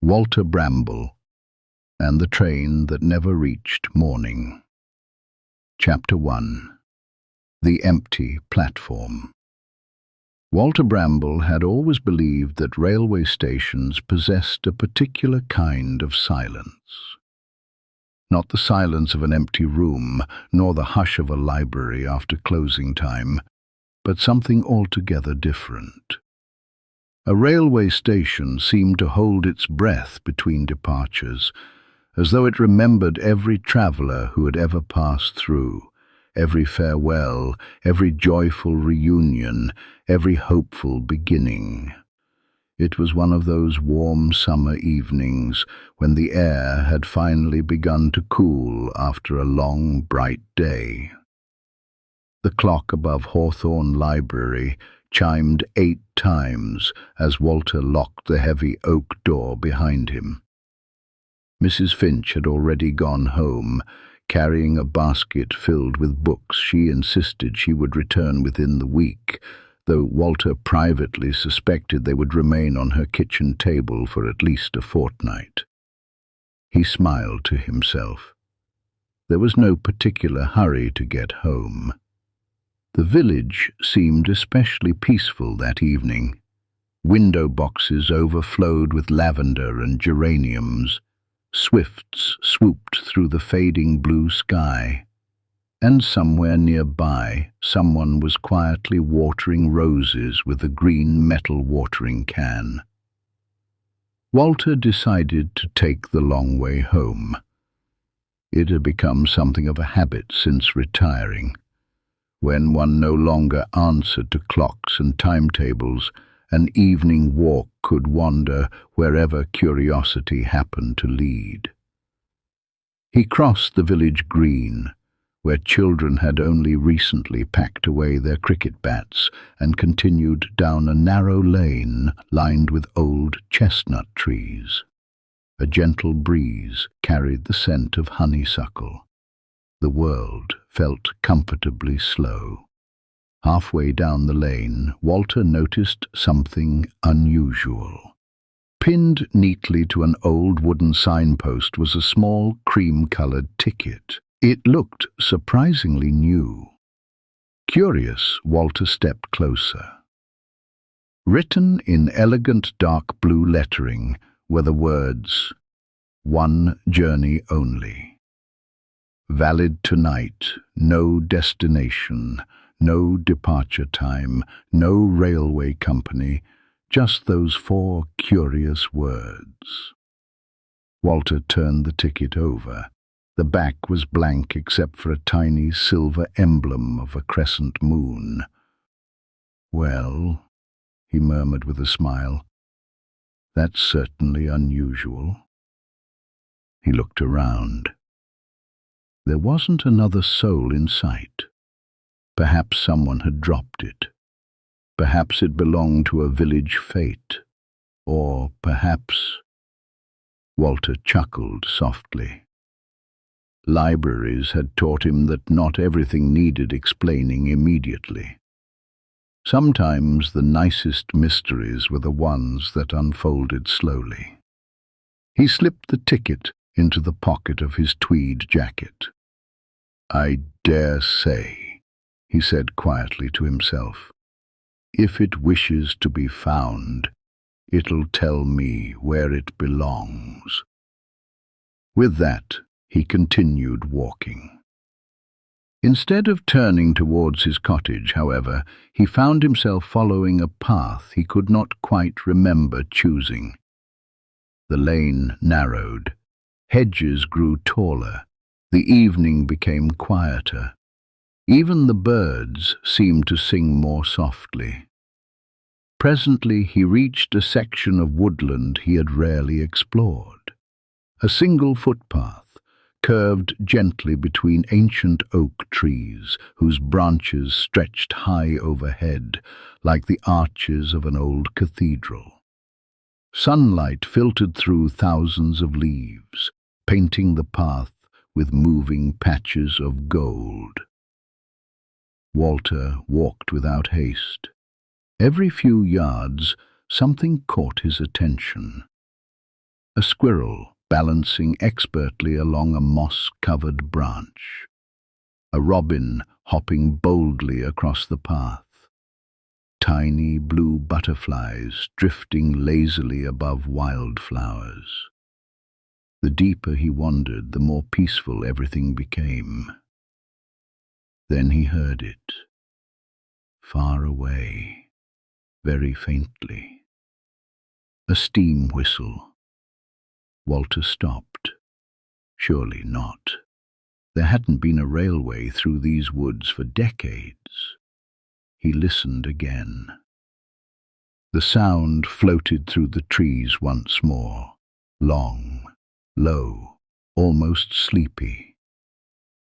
Walter Bramble, and the Train That Never Reached Morning. Chapter 1. The Empty Platform. Walter Bramble had always believed that railway stations possessed a particular kind of silence. Not the silence of an empty room, nor the hush of a library after closing time, but something altogether different. A railway station seemed to hold its breath between departures, as though it remembered every traveller who had ever passed through, every farewell, every joyful reunion, every hopeful beginning. It was one of those warm summer evenings when the air had finally begun to cool after a long, bright day. The clock above Hawthorne Library chimed 8 times as Walter locked the heavy oak door behind him. Mrs. Finch had already gone home, carrying a basket filled with books she insisted she would return within the week, though Walter privately suspected they would remain on her kitchen table for at least a fortnight. He smiled to himself. There was no particular hurry to get home. The village seemed especially peaceful that evening. Window boxes overflowed with lavender and geraniums. Swifts swooped through the fading blue sky. And somewhere nearby, someone was quietly watering roses with a green metal watering can. Walter decided to take the long way home. It had become something of a habit since retiring. When one no longer answered to clocks and timetables, an evening walk could wander wherever curiosity happened to lead. He crossed the village green, where children had only recently packed away their cricket bats, and continued down a narrow lane lined with old chestnut trees. A gentle breeze carried the scent of honeysuckle. The world felt comfortably slow. Halfway down the lane, Walter noticed something unusual. Pinned neatly to an old wooden signpost was a small cream-colored ticket. It looked surprisingly new. Curious, Walter stepped closer. Written in elegant dark blue lettering were the words, "One journey only. Valid tonight, no destination, no departure time, no railway company, just those 4 curious words." Walter turned the ticket over. The back was blank except for a tiny silver emblem of a crescent moon. "Well," he murmured with a smile, "that's certainly unusual." He looked around. There wasn't another soul in sight. Perhaps someone had dropped it. Perhaps it belonged to a village fete. Or perhaps... Walter chuckled softly. Libraries had taught him that not everything needed explaining immediately. Sometimes the nicest mysteries were the ones that unfolded slowly. He slipped the ticket into the pocket of his tweed jacket. "I dare say," he said quietly to himself, "if it wishes to be found, it'll tell me where it belongs." With that, he continued walking. Instead of turning towards his cottage, however, he found himself following a path he could not quite remember choosing. The lane narrowed. Hedges grew taller. The evening became quieter. Even the birds seemed to sing more softly. Presently he reached a section of woodland he had rarely explored. A single footpath curved gently between ancient oak trees whose branches stretched high overhead like the arches of an old cathedral. Sunlight filtered through thousands of leaves, painting the path with moving patches of gold. Walter walked without haste. Every few yards, something caught his attention. a squirrel balancing expertly along a moss-covered branch, a robin hopping boldly across the path, tiny blue butterflies drifting lazily above wildflowers. The deeper he wandered, the more peaceful everything became. Then he heard it, far away, very faintly. A steam whistle. Walter stopped. Surely not. There hadn't been a railway through these woods for decades. He listened again. The sound floated through the trees once more, long, low, almost sleepy.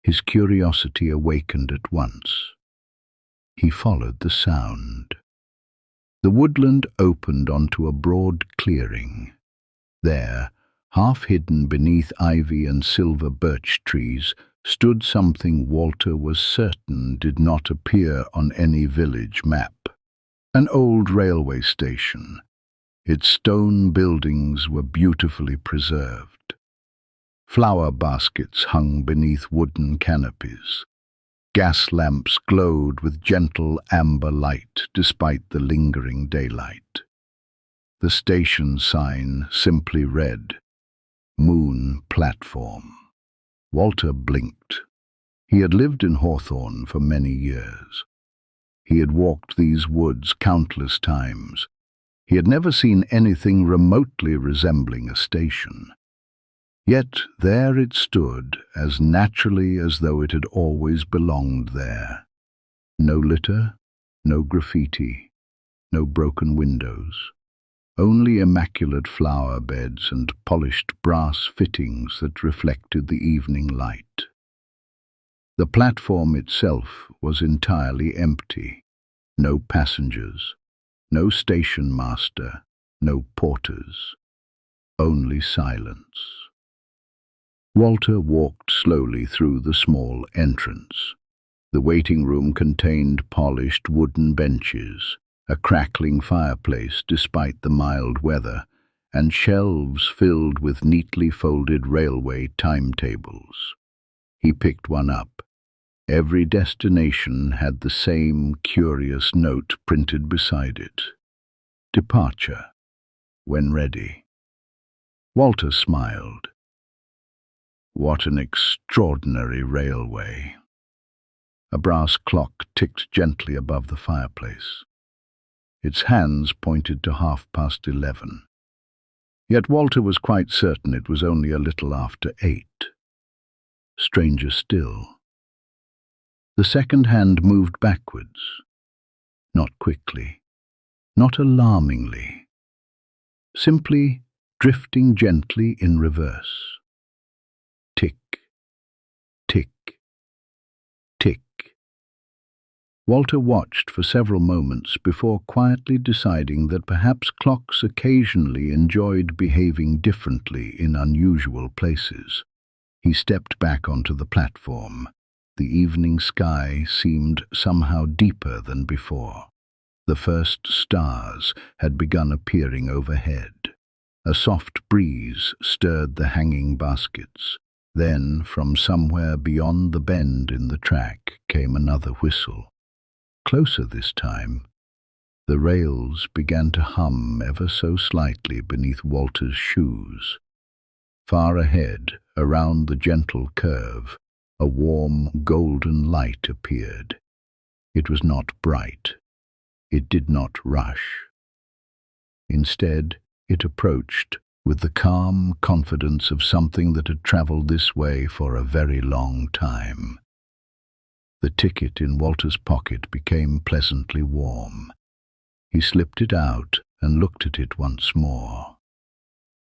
His curiosity awakened at once. He followed the sound. The woodland opened onto a broad clearing. There, half hidden beneath ivy and silver birch trees, stood something Walter was certain did not appear on any village map. An old railway station. Its stone buildings were beautifully preserved. Flower baskets hung beneath wooden canopies. Gas lamps glowed with gentle amber light despite the lingering daylight. The station sign simply read, "Moon Platform." Walter blinked. He had lived in Hawthorne for many years. He had walked these woods countless times. He had never seen anything remotely resembling a station. Yet there it stood, as naturally as though it had always belonged there. No litter, no graffiti, no broken windows. Only immaculate flower beds and polished brass fittings that reflected the evening light. The platform itself was entirely empty. No passengers, no station master, no porters. Only silence. Walter walked slowly through the small entrance. The waiting room contained polished wooden benches, a crackling fireplace despite the mild weather, and shelves filled with neatly folded railway timetables. He picked one up. Every destination had the same curious note printed beside it. Departure, when ready. Walter smiled. What an extraordinary railway. A brass clock ticked gently above the fireplace. Its hands pointed to 11:30. Yet Walter was quite certain it was only a little after 8. Stranger still. The second hand moved backwards. Not quickly, not alarmingly. Simply drifting gently in reverse. Tick, tick, tick. Walter watched for several moments before quietly deciding that perhaps clocks occasionally enjoyed behaving differently in unusual places. He stepped back onto the platform. The evening sky seemed somehow deeper than before. The first stars had begun appearing overhead. A soft breeze stirred the hanging baskets. Then, from somewhere beyond the bend in the track, came another whistle. Closer this time. The rails began to hum ever so slightly beneath Walter's shoes. Far ahead, around the gentle curve, a warm golden light appeared. It was not bright. It did not rush. Instead, it approached with the calm confidence of something that had travelled this way for a very long time. The ticket in Walter's pocket became pleasantly warm. He slipped it out and looked at it once more.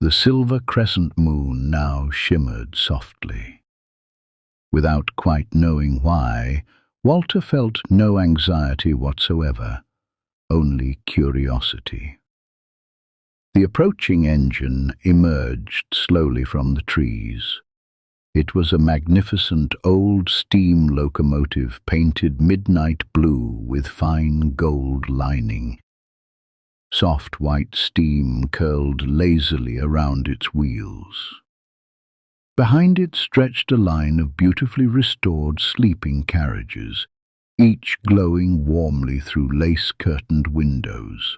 The silver crescent moon now shimmered softly. Without quite knowing why, Walter felt no anxiety whatsoever, only curiosity. The approaching engine emerged slowly from the trees. It was a magnificent old steam locomotive painted midnight blue with fine gold lining. Soft white steam curled lazily around its wheels. Behind it stretched a line of beautifully restored sleeping carriages, each glowing warmly through lace-curtained windows.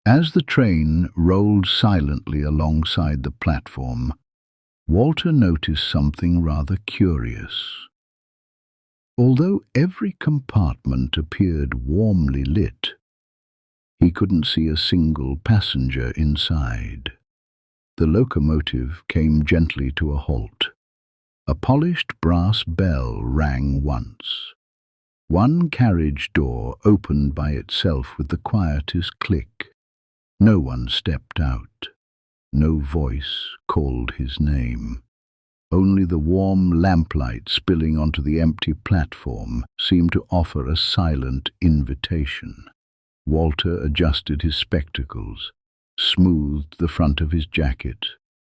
As the train rolled silently alongside the platform, Walter noticed something rather curious. Although every compartment appeared warmly lit, he couldn't see a single passenger inside. The locomotive came gently to a halt. A polished brass bell rang once. One carriage door opened by itself with the quietest click. No one stepped out. No voice called his name. Only the warm lamplight spilling onto the empty platform seemed to offer a silent invitation. Walter adjusted his spectacles, smoothed the front of his jacket,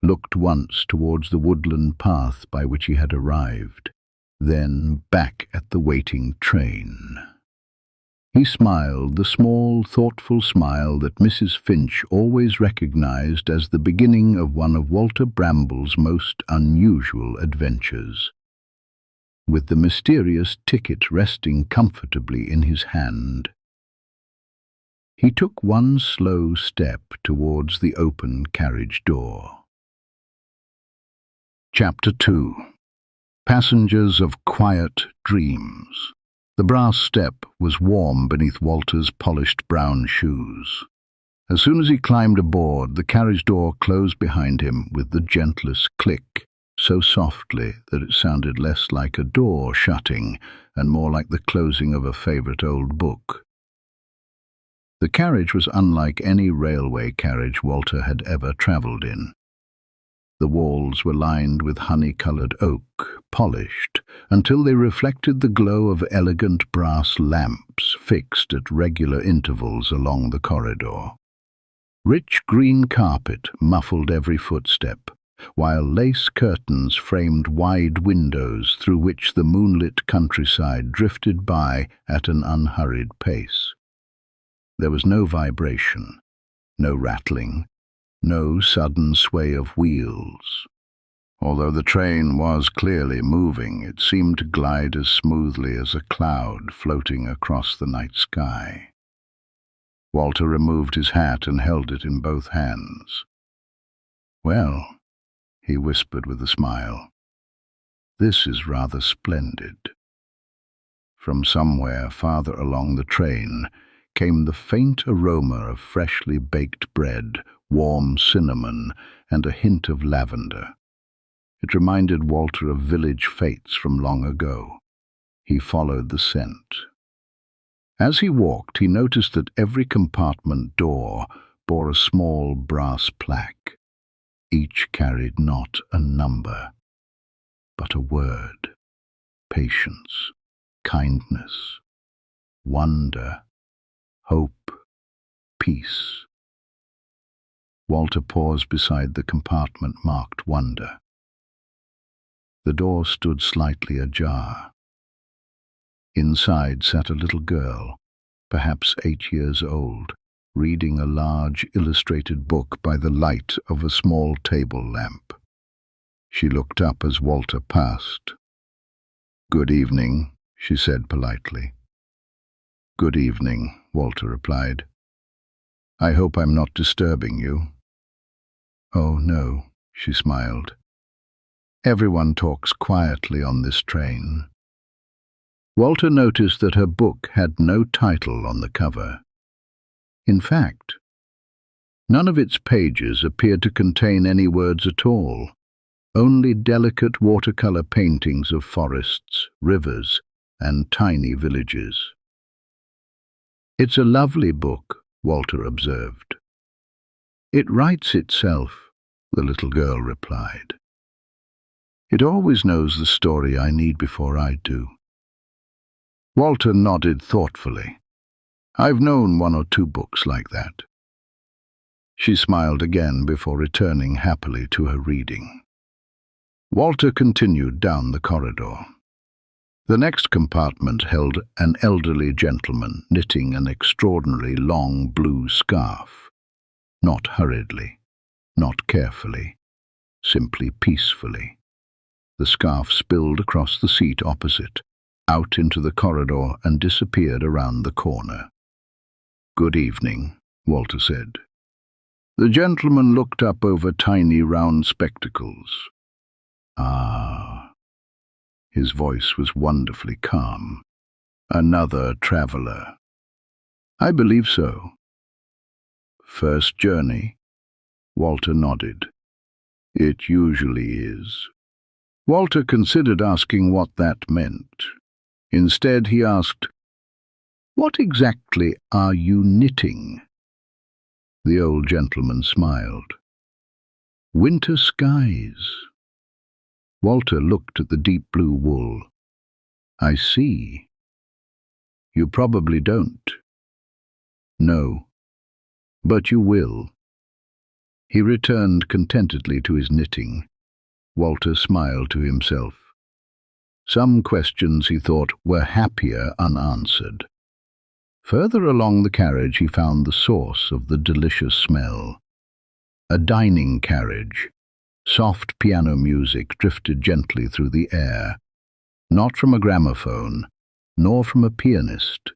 looked once towards the woodland path by which he had arrived, then back at the waiting train. He smiled, the small, thoughtful smile that Mrs. Finch always recognized as the beginning of one of Walter Bramble's most unusual adventures. With the mysterious ticket resting comfortably in his hand, he took one slow step towards the open carriage door. Chapter 2. Passengers of Quiet Dreams. The brass step was warm beneath Walter's polished brown shoes. As soon as he climbed aboard, the carriage door closed behind him with the gentlest click, so softly that it sounded less like a door shutting and more like the closing of a favorite old book. The carriage was unlike any railway carriage Walter had ever travelled in. The walls were lined with honey-coloured oak, polished until they reflected the glow of elegant brass lamps fixed at regular intervals along the corridor. Rich green carpet muffled every footstep, while lace curtains framed wide windows through which the moonlit countryside drifted by at an unhurried pace. There was no vibration, no rattling, no sudden sway of wheels. Although the train was clearly moving, it seemed to glide as smoothly as a cloud floating across the night sky. Walter removed his hat and held it in both hands. "Well," he whispered with a smile, "this is rather splendid." From somewhere farther along the train came the faint aroma of freshly baked bread, warm cinnamon, and a hint of lavender. It reminded Walter of village fetes from long ago. He followed the scent. As he walked, he noticed that every compartment door bore a small brass plaque. Each carried not a number, but a word: patience, kindness, wonder, hope, peace. Walter paused beside the compartment marked Wonder. The door stood slightly ajar. Inside sat a little girl, perhaps 8 years old, reading a large illustrated book by the light of a small table lamp. She looked up as Walter passed. "Good evening," she said politely. "Good evening," Walter replied. "I hope I'm not disturbing you." "Oh, no," she smiled. "Everyone talks quietly on this train." Walter noticed that her book had no title on the cover. In fact, none of its pages appeared to contain any words at all, only delicate watercolor paintings of forests, rivers, and tiny villages. "It's a lovely book," Walter observed. "It writes itself," the little girl replied. "It always knows the story I need before I do." Walter nodded thoughtfully. "I've known 1 or 2 books like that." She smiled again before returning happily to her reading. Walter continued down the corridor. The next compartment held an elderly gentleman knitting an extraordinarily long blue scarf. Not hurriedly, not carefully, simply peacefully. The scarf spilled across the seat opposite, out into the corridor, and disappeared around the corner. "Good evening," Walter said. The gentleman looked up over tiny round spectacles. "Ah." His voice was wonderfully calm. "Another traveller." "I believe so." "First journey?" Walter nodded. "It usually is." Walter considered asking what that meant. Instead he asked, "What exactly are you knitting?" The old gentleman smiled. "Winter skies." Walter looked at the deep blue wool. "I see. You probably don't." "No, but you will." He returned contentedly to his knitting. Walter smiled to himself. Some questions, he thought, were happier unanswered. Further along the carriage he found the source of the delicious smell. A dining carriage. Soft piano music drifted gently through the air. Not from a gramophone, nor from a pianist.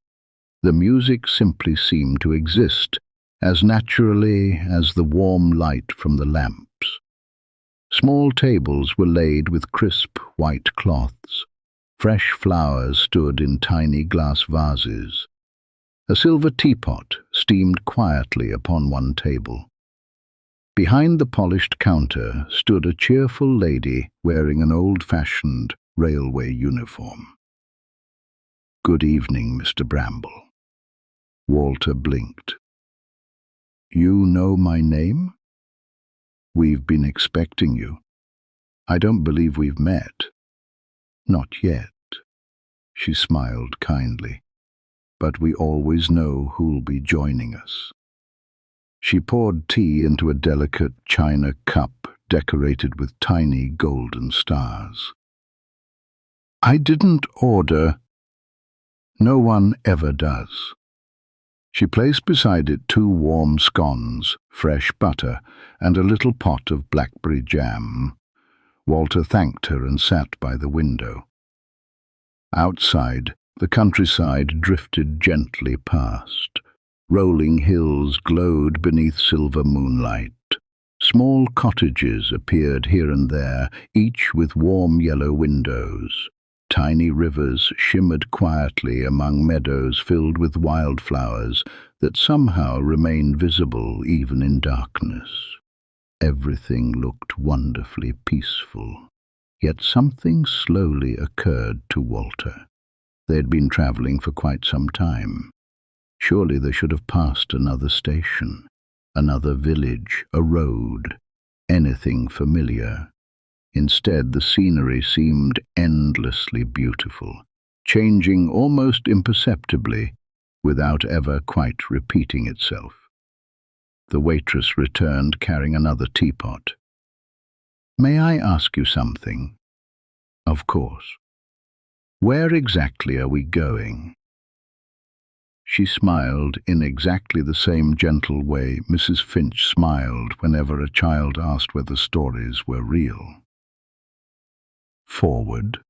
The music simply seemed to exist, as naturally as the warm light from the lamps. Small tables were laid with crisp white cloths. Fresh flowers stood in tiny glass vases. A silver teapot steamed quietly upon one table. Behind the polished counter stood a cheerful lady wearing an old-fashioned railway uniform. "Good evening, Mr. Bramble." Walter blinked. "You know my name? We've been expecting you. I don't believe we've met." "Not yet." She smiled kindly. "But we always know who'll be joining us." She poured tea into a delicate china cup decorated with tiny golden stars. "I didn't order." "No one ever does." She placed beside it 2 warm scones, fresh butter, and a little pot of blackberry jam. Walter thanked her and sat by the window. Outside, the countryside drifted gently past. Rolling hills glowed beneath silver moonlight. Small cottages appeared here and there, each with warm yellow windows. Tiny rivers shimmered quietly among meadows filled with wildflowers that somehow remained visible even in darkness. Everything looked wonderfully peaceful. Yet something slowly occurred to Walter. They had been travelling for quite some time. Surely they should have passed another station, another village, a road, anything familiar. Instead, the scenery seemed endlessly beautiful, changing almost imperceptibly, without ever quite repeating itself. The waitress returned carrying another teapot. "May I ask you something?" "Of course." "Where exactly are we going?" She smiled in exactly the same gentle way Mrs. Finch smiled whenever a child asked whether stories were real. "Forward."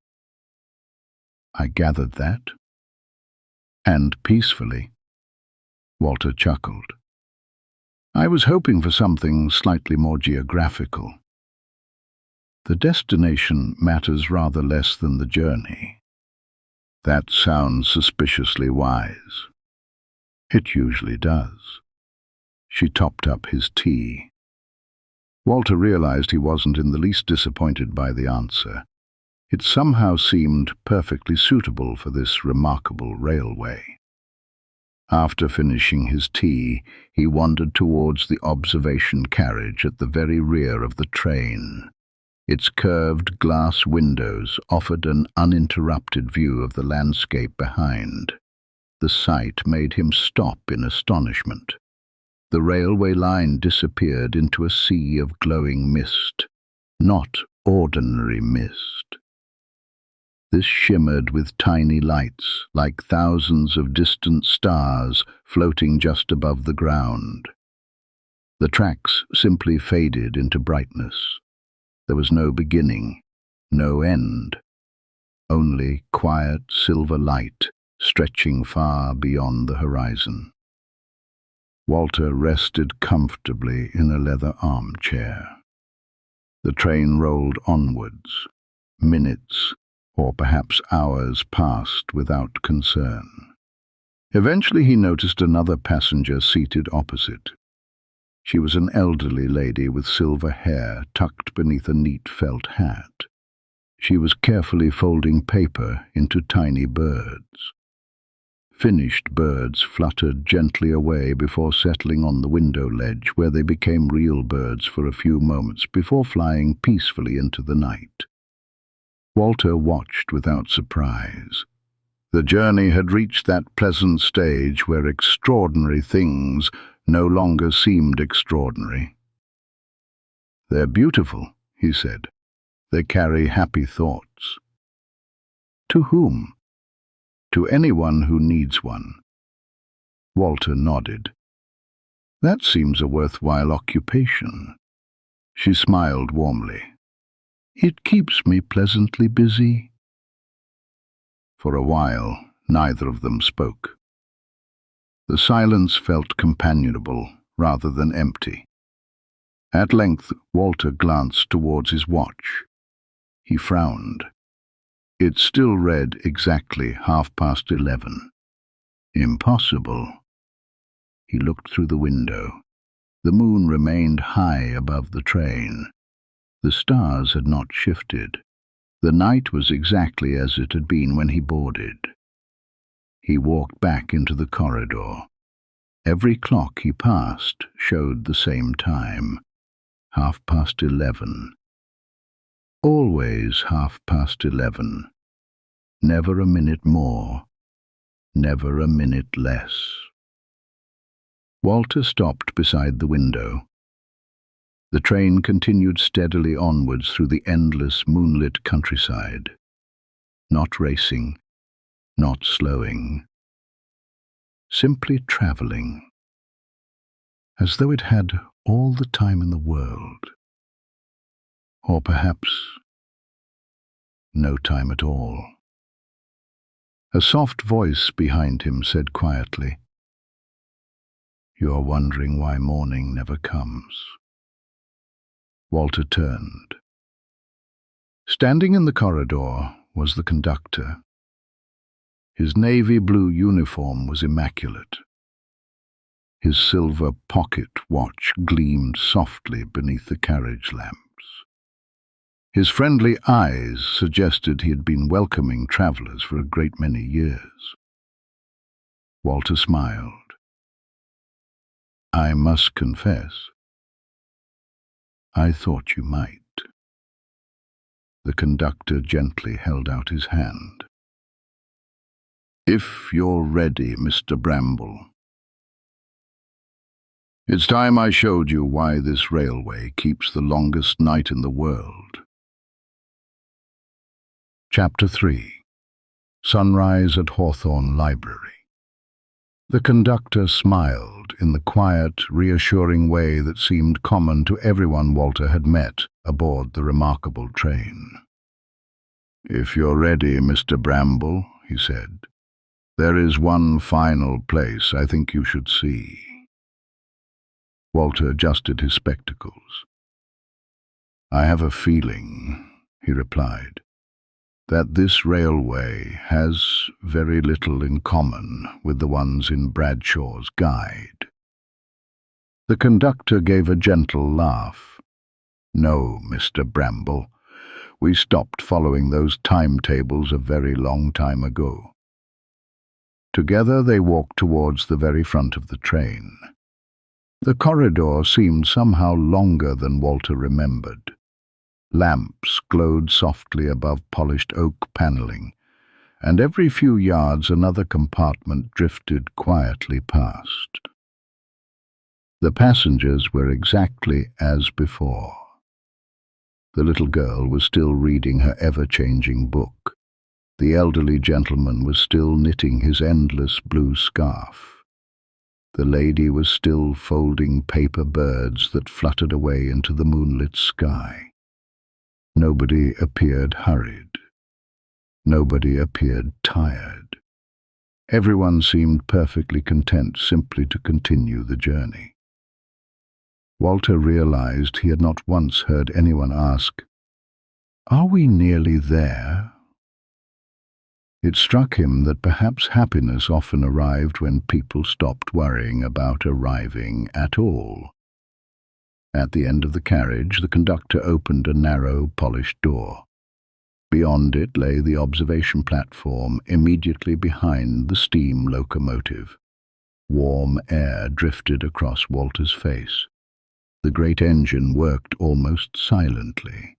"I gathered that." "And peacefully." Walter chuckled. "I was hoping for something slightly more geographical." "The destination matters rather less than the journey." "That sounds suspiciously wise." "It usually does." She topped up his tea. Walter realized he wasn't in the least disappointed by the answer. It somehow seemed perfectly suitable for this remarkable railway. After finishing his tea, he wandered towards the observation carriage at the very rear of the train. Its curved glass windows offered an uninterrupted view of the landscape behind. The sight made him stop in astonishment. The railway line disappeared into a sea of glowing mist, not ordinary mist. This shimmered with tiny lights, like thousands of distant stars floating just above the ground. The tracks simply faded into brightness. There was no beginning, no end, only quiet silver light stretching far beyond the horizon. Walter rested comfortably in a leather armchair. The train rolled onwards. Minutes, or perhaps hours, passed without concern. Eventually he noticed another passenger seated opposite. She was an elderly lady with silver hair tucked beneath a neat felt hat. She was carefully folding paper into tiny birds. Finished birds fluttered gently away before settling on the window ledge, where they became real birds for a few moments before flying peacefully into the night. Walter watched without surprise. The journey had reached that pleasant stage where extraordinary things no longer seemed extraordinary. "They're beautiful," he said. "They carry happy thoughts." "To whom?" "To anyone who needs one." Walter nodded. "That seems a worthwhile occupation." She smiled warmly. "It keeps me pleasantly busy." For a while, neither of them spoke. The silence felt companionable rather than empty. At length, Walter glanced towards his watch. He frowned. It still read exactly 11:30. Impossible. He looked through the window. The moon remained high above the train. The stars had not shifted. The night was exactly as it had been when he boarded. He walked back into the corridor. Every clock he passed showed the same time, 11:30. Always 11:30. Never a minute more, never a minute less. Walter stopped beside the window. The train continued steadily onwards through the endless moonlit countryside. Not racing, not slowing. Simply travelling. As though it had all the time in the world. Or perhaps no time at all. A soft voice behind him said quietly, "You're wondering why morning never comes." Walter turned. Standing in the corridor was the conductor. His navy blue uniform was immaculate. His silver pocket watch gleamed softly beneath the carriage lamps. His friendly eyes suggested he had been welcoming travellers for a great many years. Walter smiled. "I must confess, I thought you might." The conductor gently held out his hand. "If you're ready, Mr. Bramble. It's time I showed you why this railway keeps the longest night in the world." Chapter 3. Sunrise at Hawthorne Library. The conductor smiled in the quiet, reassuring way that seemed common to everyone Walter had met aboard the remarkable train. "If you're ready, Mr. Bramble," he said, "there is one final place I think you should see." Walter adjusted his spectacles. "I have a feeling," he replied, "that this railway has very little in common with the ones in Bradshaw's Guide." The conductor gave a gentle laugh. "No, Mr. Bramble, we stopped following those timetables a very long time ago." Together they walked towards the very front of the train. The corridor seemed somehow longer than Walter remembered. Lamps glowed softly above polished oak panelling, and every few yards another compartment drifted quietly past. The passengers were exactly as before. The little girl was still reading her ever-changing book. The elderly gentleman was still knitting his endless blue scarf. The lady was still folding paper birds that fluttered away into the moonlit sky. Nobody appeared hurried. Nobody appeared tired. Everyone seemed perfectly content simply to continue the journey. Walter realized he had not once heard anyone ask, "Are we nearly there?" It struck him that perhaps happiness often arrived when people stopped worrying about arriving at all. At the end of the carriage, the conductor opened a narrow, polished door. Beyond it lay the observation platform immediately behind the steam locomotive. Warm air drifted across Walter's face. The great engine worked almost silently.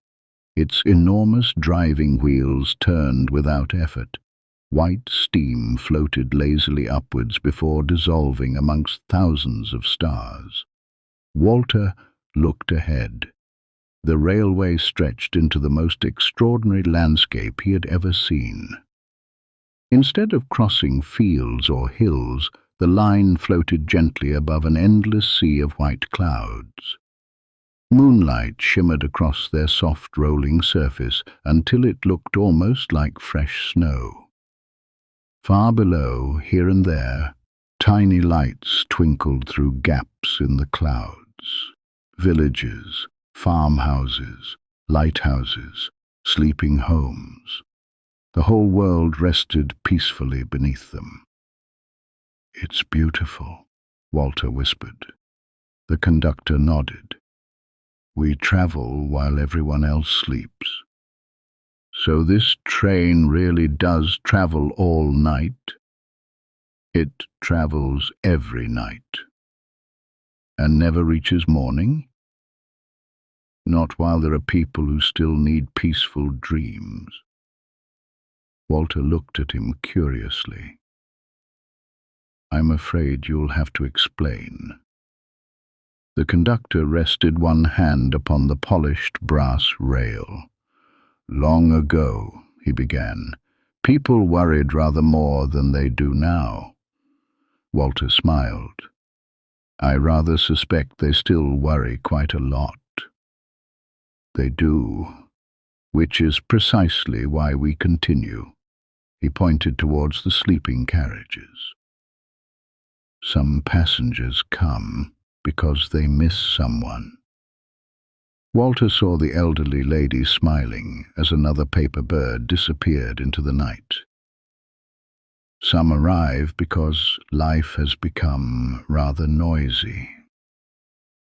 Its enormous driving wheels turned without effort. White steam floated lazily upwards before dissolving amongst thousands of stars. Walter looked ahead. The railway stretched into the most extraordinary landscape he had ever seen. Instead of crossing fields or hills, the line floated gently above an endless sea of white clouds. Moonlight shimmered across their soft rolling surface until it looked almost like fresh snow. Far below, here and there, tiny lights twinkled through gaps in the clouds. Villages, farmhouses, lighthouses, sleeping homes. The whole world rested peacefully beneath them. "It's beautiful," Walter whispered. The conductor nodded. "We travel while everyone else sleeps. So this train really does travel all night?" "It travels every night." "And never reaches morning?" "Not while there are people who still need peaceful dreams." Walter looked at him curiously. "I'm afraid you'll have to explain." The conductor rested one hand upon the polished brass rail. "Long ago," he began, "people worried rather more than they do now." Walter smiled. "I rather suspect they still worry quite a lot." "They do, which is precisely why we continue." He pointed towards the sleeping carriages. "Some passengers come because they miss someone." Walter saw the elderly lady smiling as another paper bird disappeared into the night. "Some arrive because life has become rather noisy."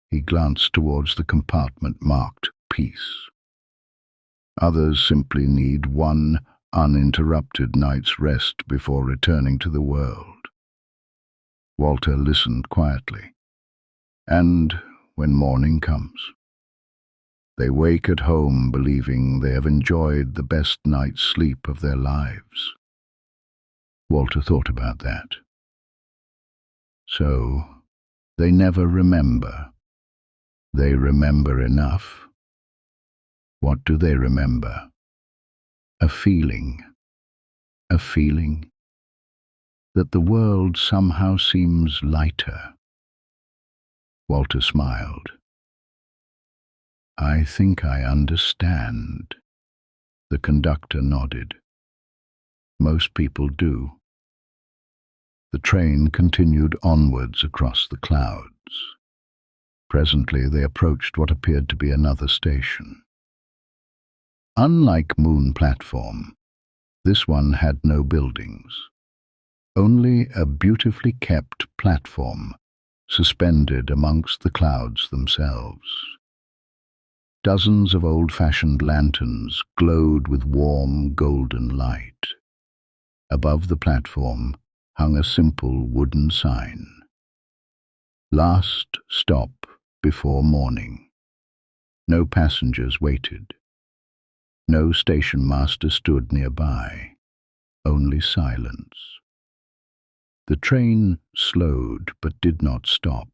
He glanced towards the compartment marked "Peace." "Others simply need one uninterrupted night's rest before returning to the world." Walter listened quietly. "And when morning comes, they wake at home believing they have enjoyed the best night's sleep of their lives." Walter thought about that. So, they never remember. They remember enough. What do they remember? A feeling. A feeling that the world somehow seems lighter. Walter smiled. "I think I understand." The conductor nodded. "Most people do." The train continued onwards across the clouds. Presently they approached what appeared to be another station. Unlike Moon Platform, this one had no buildings. Only a beautifully kept platform suspended amongst the clouds themselves. Dozens of old-fashioned lanterns glowed with warm golden light. Above the platform hung a simple wooden sign. "Last stop before morning." No passengers waited. No station master stood nearby. Only silence. The train slowed but did not stop.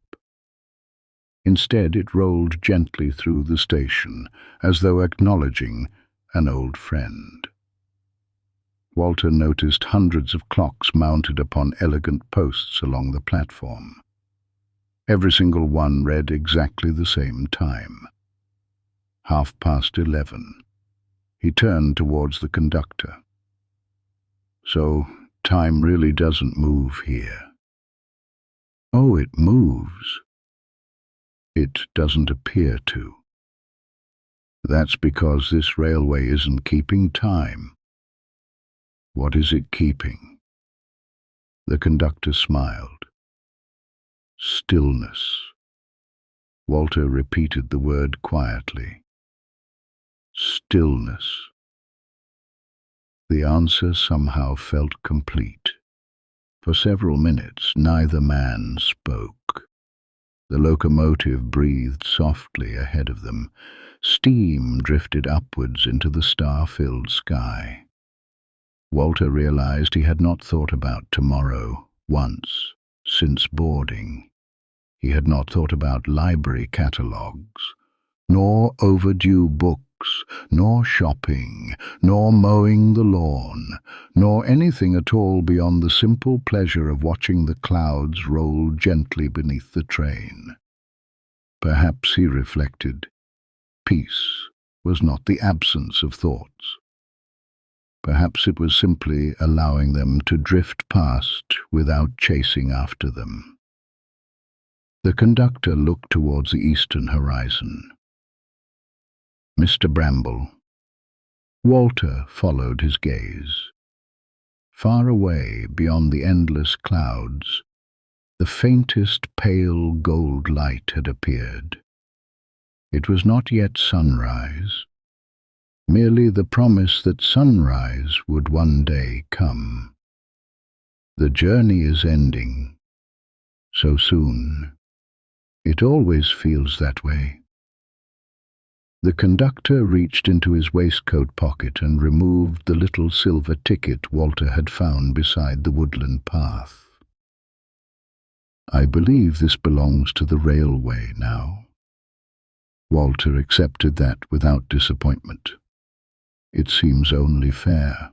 Instead, it rolled gently through the station, as though acknowledging an old friend. Walter noticed hundreds of clocks mounted upon elegant posts along the platform. Every single one read exactly the same time. 11:30. He turned towards the conductor. So, time really doesn't move here. Oh, it moves. It doesn't appear to. That's because this railway isn't keeping time. What is it keeping? The conductor smiled. Stillness. Walter repeated the word quietly. Stillness. The answer somehow felt complete. For several minutes, neither man spoke. The locomotive breathed softly ahead of them. Steam drifted upwards into the star-filled sky. Walter realized he had not thought about tomorrow once since boarding. He had not thought about library catalogues, nor overdue books, nor shopping, nor mowing the lawn, nor anything at all beyond the simple pleasure of watching the clouds roll gently beneath the train. Perhaps, he reflected, peace was not the absence of thoughts. Perhaps it was simply allowing them to drift past without chasing after them. The conductor looked towards the eastern horizon. Mr. Bramble. Walter followed his gaze. Far away, beyond the endless clouds, the faintest pale gold light had appeared. It was not yet sunrise, merely the promise that sunrise would one day come. The journey is ending, so soon. It always feels that way. The conductor reached into his waistcoat pocket and removed the little silver ticket Walter had found beside the woodland path. I believe this belongs to the railway now. Walter accepted that without disappointment. It seems only fair.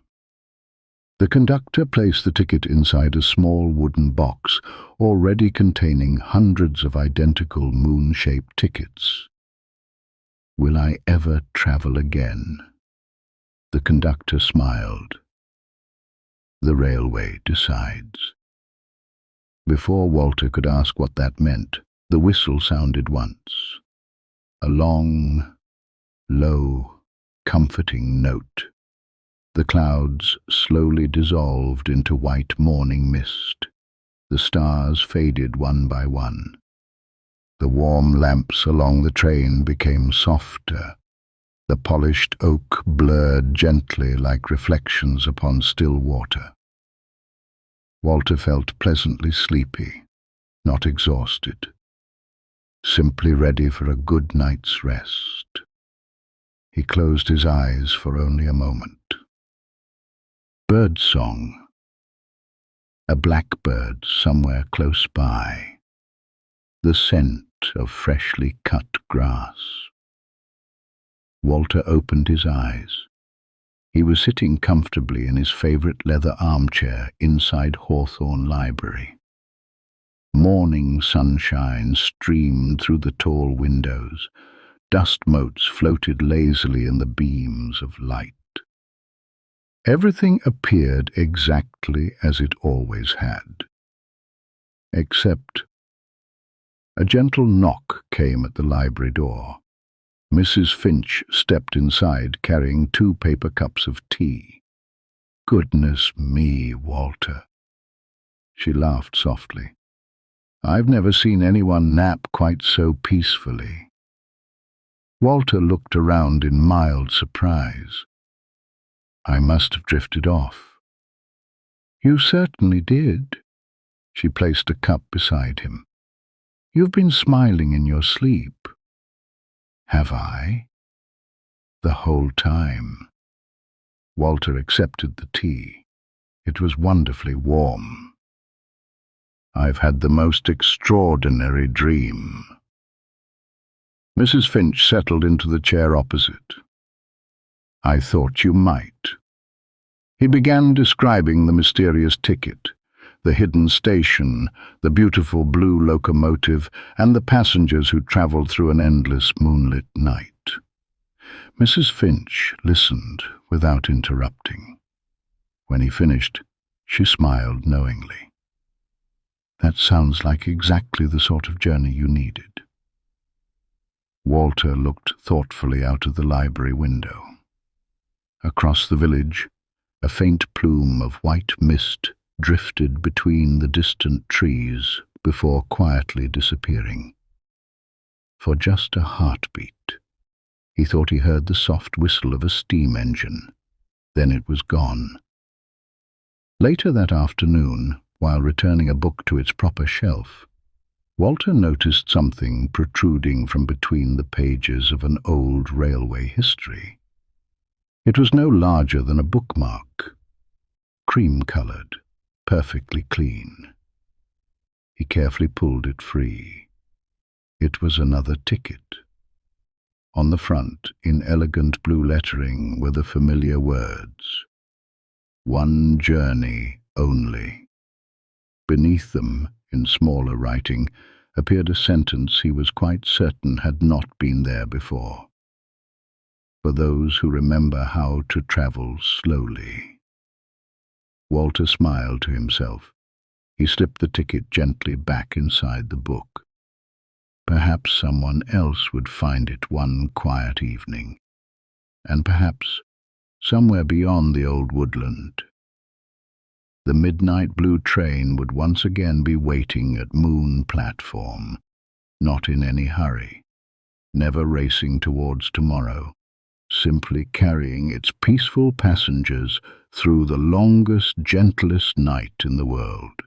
The conductor placed the ticket inside a small wooden box, already containing hundreds of identical moon-shaped tickets. Will I ever travel again? The conductor smiled. The railway decides. Before Walter could ask what that meant, the whistle sounded once. A long, low, comforting note. The clouds slowly dissolved into white morning mist. The stars faded one by one. The warm lamps along the train became softer. The polished oak blurred gently like reflections upon still water. Walter felt pleasantly sleepy, not exhausted, simply ready for a good night's rest. He closed his eyes for only a moment. Birdsong. A blackbird somewhere close by. The scent of freshly cut grass. Walter opened his eyes. He was sitting comfortably in his favorite leather armchair inside Hawthorne Library. Morning sunshine streamed through the tall windows. Dust motes floated lazily in the beams of light. Everything appeared exactly as it always had. Except a gentle knock came at the library door. Mrs. Finch stepped inside, carrying 2 paper cups of tea. Goodness me, Walter. She laughed softly. I've never seen anyone nap quite so peacefully. Walter looked around in mild surprise. I must have drifted off. You certainly did. She placed a cup beside him. You've been smiling in your sleep. Have I? The whole time. Walter accepted the tea. It was wonderfully warm. I've had the most extraordinary dream. Mrs. Finch settled into the chair opposite. I thought you might. He began describing the mysterious ticket, the hidden station, the beautiful blue locomotive, and the passengers who travelled through an endless moonlit night. Mrs. Finch listened without interrupting. When he finished, she smiled knowingly. "That sounds like exactly the sort of journey you needed." Walter looked thoughtfully out of the library window. Across the village, a faint plume of white mist drifted between the distant trees before quietly disappearing. For just a heartbeat, he thought he heard the soft whistle of a steam engine. Then it was gone. Later that afternoon, while returning a book to its proper shelf, Walter noticed something protruding from between the pages of an old railway history. It was no larger than a bookmark, cream-coloured, perfectly clean. He carefully pulled it free. It was another ticket. On the front, in elegant blue lettering, were the familiar words, "One journey only." Beneath them, in smaller writing, appeared a sentence he was quite certain had not been there before. "For those who remember how to travel slowly." Walter smiled to himself. He slipped the ticket gently back inside the book. Perhaps someone else would find it one quiet evening, and perhaps somewhere beyond the old woodland. The midnight blue train would once again be waiting at Moon platform, not in any hurry, never racing towards tomorrow, simply carrying its peaceful passengers through the longest, gentlest night in the world.